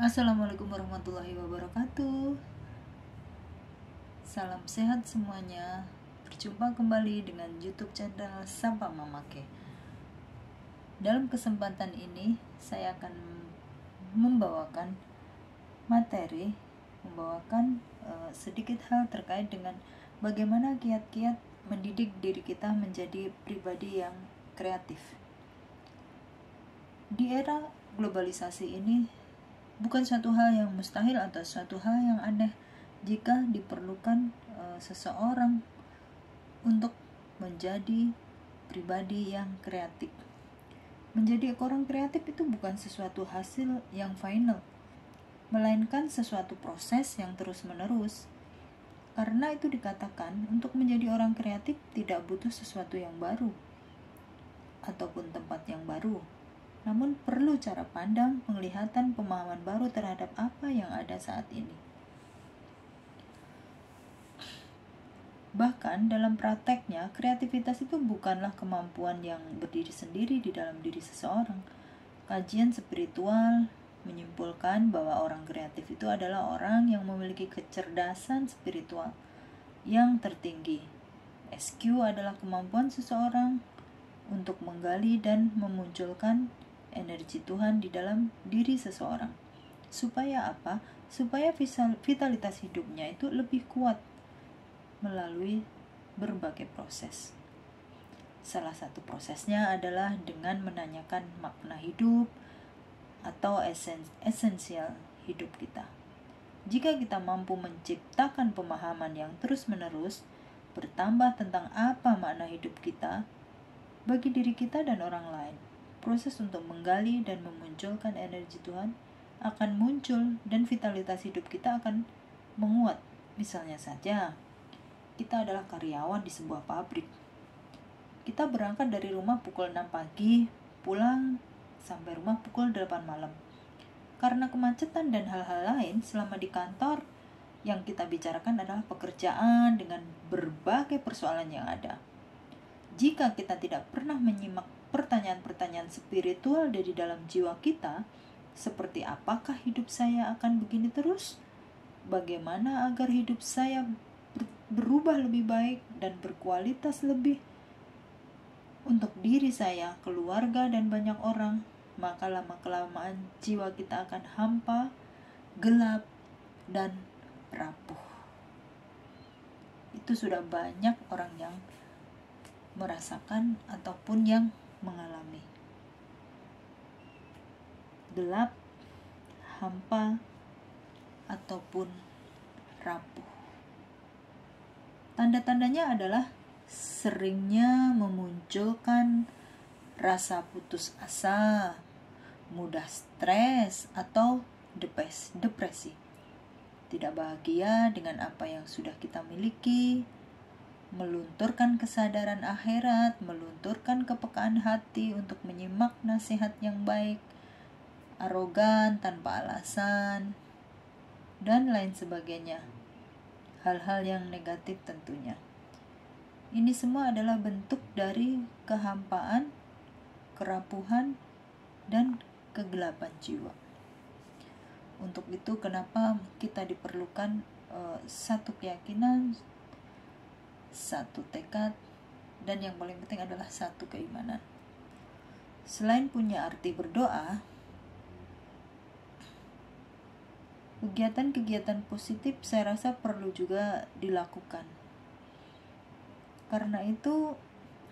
Assalamualaikum warahmatullahi wabarakatuh. Salam sehat semuanya. Berjumpa kembali dengan YouTube channel Sapa Mamake. Dalam kesempatan ini saya akan membawakan sedikit hal terkait dengan bagaimana kiat-kiat mendidik diri kita menjadi pribadi yang kreatif. Di era globalisasi ini, bukan suatu hal yang mustahil atau suatu hal yang aneh jika diperlukan seseorang untuk menjadi pribadi yang kreatif. Menjadi orang kreatif itu bukan sesuatu hasil yang final, melainkan sesuatu proses yang terus-menerus. Karena itu dikatakan untuk menjadi orang kreatif tidak butuh sesuatu yang baru ataupun tempat yang baru, namun perlu cara pandang, penglihatan, pemahaman baru terhadap apa yang ada saat ini. Bahkan dalam prakteknya, kreativitas itu bukanlah kemampuan yang berdiri sendiri di dalam diri seseorang. Kajian spiritual menyimpulkan bahwa orang kreatif itu adalah orang yang memiliki kecerdasan spiritual yang tertinggi. SQ adalah kemampuan seseorang untuk menggali dan memunculkan energi Tuhan di dalam diri seseorang. Supaya apa? Supaya vitalitas hidupnya itu lebih kuat melalui berbagai proses. Salah satu prosesnya adalah dengan menanyakan makna hidup atau esensial hidup kita. Jika kita mampu menciptakan pemahaman yang terus-menerus bertambah tentang apa makna hidup kita bagi diri kita dan orang lain, proses untuk menggali dan memunculkan energi Tuhan akan muncul dan vitalitas hidup kita akan menguat. Misalnya saja, kita adalah karyawan di sebuah pabrik. Kita berangkat dari rumah pukul 6 pagi, pulang sampai rumah pukul 8 malam. Karena kemacetan dan hal-hal lain selama di kantor, yang kita bicarakan adalah pekerjaan dengan berbagai persoalan yang ada. Jika kita tidak pernah menyimak pertanyaan-pertanyaan spiritual dari dalam jiwa kita, seperti apakah hidup saya akan begini terus? Bagaimana agar hidup saya berubah lebih baik dan berkualitas lebih untuk diri saya, keluarga, dan banyak orang, maka lama-kelamaan jiwa kita akan hampa, gelap, dan rapuh. Itu sudah banyak orang yang merasakan ataupun yang mengalami. Gelap, hampa, ataupun rapuh. Tanda-tandanya adalah seringnya memunculkan rasa putus asa, mudah stres atau depresi. Tidak bahagia dengan apa yang sudah kita miliki, melunturkan kesadaran akhirat, melunturkan kepekaan hati untuk menyimak nasihat yang baik, arogan tanpa alasan, dan lain sebagainya. Hal-hal yang negatif tentunya. Ini semua adalah bentuk dari kehampaan, kerapuhan, dan kegelapan jiwa. Untuk itu kenapa kita diperlukan satu keyakinan, satu tekad, dan yang paling penting adalah satu keimanan. Selain punya arti berdoa, kegiatan-kegiatan positif saya rasa perlu juga dilakukan. Karena itu,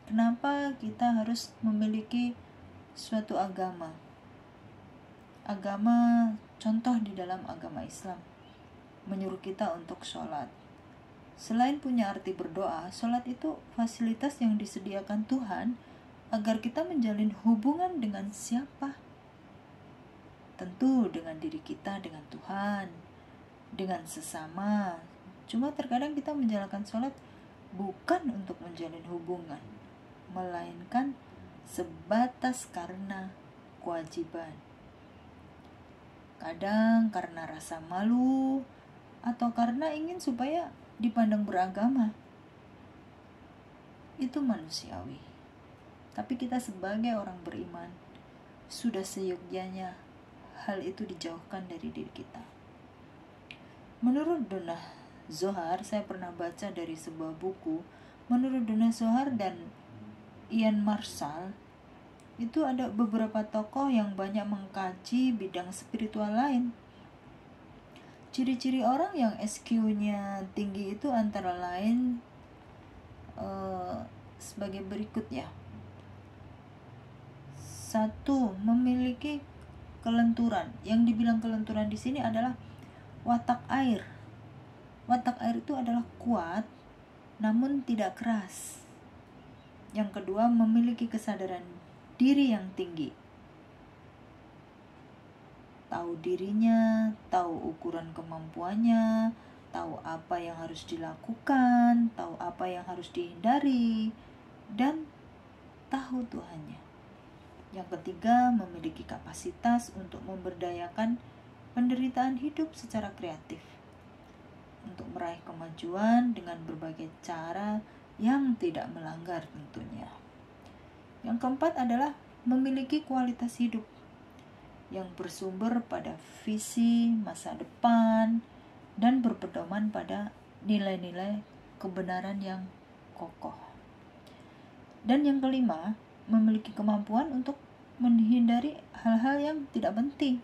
kenapa kita harus memiliki suatu agama? Agama, contoh di dalam agama Islam, menyuruh kita untuk sholat. Selain punya arti berdoa, sholat itu fasilitas yang disediakan Tuhan agar kita menjalin hubungan dengan siapa? Tentu dengan diri kita, dengan Tuhan, dengan sesama. Cuma terkadang kita menjalankan sholat bukan untuk menjalin hubungan, melainkan sebatas karena kewajiban. Kadang karena rasa malu atau karena ingin supaya dipandang beragama. Itu manusiawi. Tapi kita sebagai orang beriman sudah seyogyanya hal itu dijauhkan dari diri kita. Menurut Donna Zohar, saya pernah baca dari sebuah buku, menurut Donna Zohar dan Ian Marshall, itu ada beberapa tokoh yang banyak mengkaji bidang spiritual lain. Ciri-ciri orang yang SQ-nya tinggi itu antara lain sebagai berikut ya. 1. Memiliki kelenturan. Yang dibilang kelenturan di sini adalah watak air. Watak air itu adalah kuat namun tidak keras. Yang kedua, memiliki kesadaran diri yang tinggi. Tahu dirinya, tahu ukuran kemampuannya, tahu apa yang harus dilakukan, tahu apa yang harus dihindari, dan tahu Tuhannya. Yang ketiga, memiliki kapasitas untuk memberdayakan penderitaan hidup secara kreatif, untuk meraih kemajuan dengan berbagai cara yang tidak melanggar tentunya. Yang keempat adalah memiliki kualitas hidup yang bersumber pada visi masa depan dan berpedoman pada nilai-nilai kebenaran yang kokoh. Dan yang kelima, memiliki kemampuan untuk menghindari hal-hal yang tidak penting.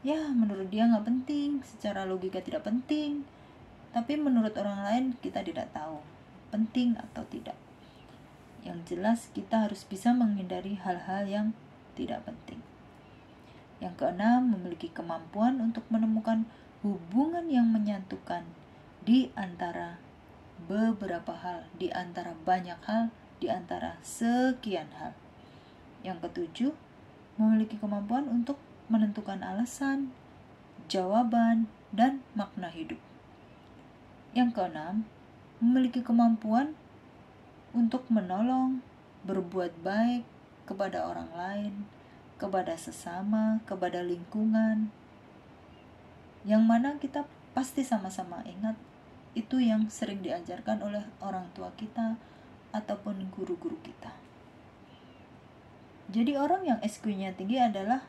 Ya, menurut dia nggak penting, secara logika tidak penting, tapi menurut orang lain kita tidak tahu penting atau tidak. Yang jelas kita harus bisa menghindari hal-hal yang tidak penting. Yang keenam, memiliki kemampuan untuk menemukan hubungan yang menyatukan di antara beberapa hal, di antara banyak hal, di antara sekian hal. Yang ketujuh, memiliki kemampuan untuk menentukan alasan, jawaban, dan makna hidup. Yang keenam, memiliki kemampuan untuk menolong, berbuat baik kepada orang lain, kepada sesama, kepada lingkungan, yang mana kita pasti sama-sama ingat itu yang sering diajarkan oleh orang tua kita ataupun guru-guru kita. Jadi orang yang SQ-nya tinggi adalah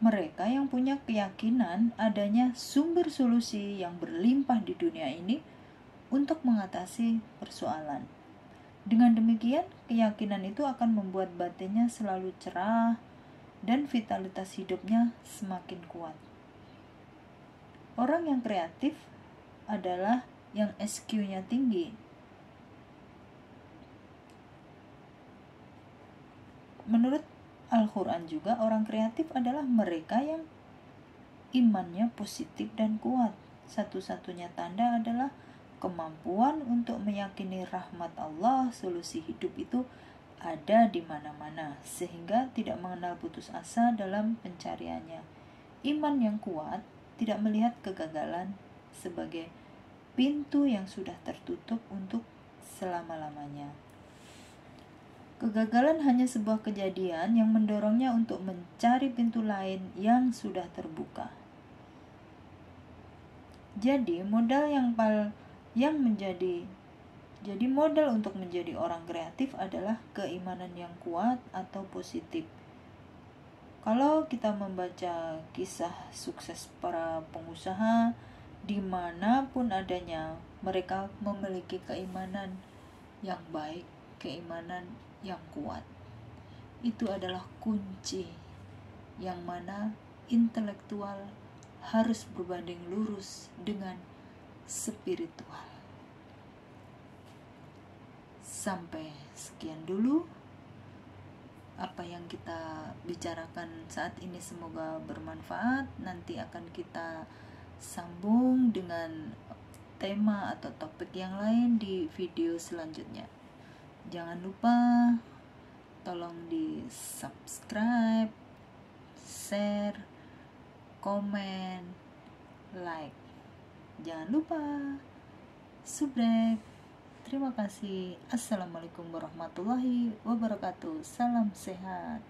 mereka yang punya keyakinan adanya sumber solusi yang berlimpah di dunia ini untuk mengatasi persoalan. Dengan demikian, keyakinan itu akan membuat batinnya selalu cerah dan vitalitas hidupnya semakin kuat. Orang yang kreatif adalah yang SQ-nya tinggi. Menurut Al-Quran juga, orang kreatif adalah mereka yang imannya positif dan kuat. Satu-satunya tanda adalah kemampuan untuk meyakini rahmat Allah, solusi hidup itu ada di mana-mana, sehingga tidak mengenal putus asa dalam pencariannya. Iman yang kuat tidak melihat kegagalan sebagai pintu yang sudah tertutup untuk selama-lamanya. Kegagalan hanya sebuah kejadian yang mendorongnya untuk mencari pintu lain yang sudah terbuka. Jadi modal untuk menjadi orang kreatif adalah keimanan yang kuat atau positif. Kalau kita membaca kisah sukses para pengusaha, dimanapun adanya, mereka memiliki keimanan yang baik, keimanan yang kuat. Itu adalah kunci yang mana intelektual harus berbanding lurus dengan spiritual. Sampai sekian dulu apa yang kita bicarakan saat ini, semoga bermanfaat. Nanti akan kita sambung dengan tema atau topik yang lain di video selanjutnya. Jangan lupa tolong di subscribe, share, komen, like. Jangan lupa subrek. Terima kasih. Assalamualaikum warahmatullahi wabarakatuh. Salam sehat.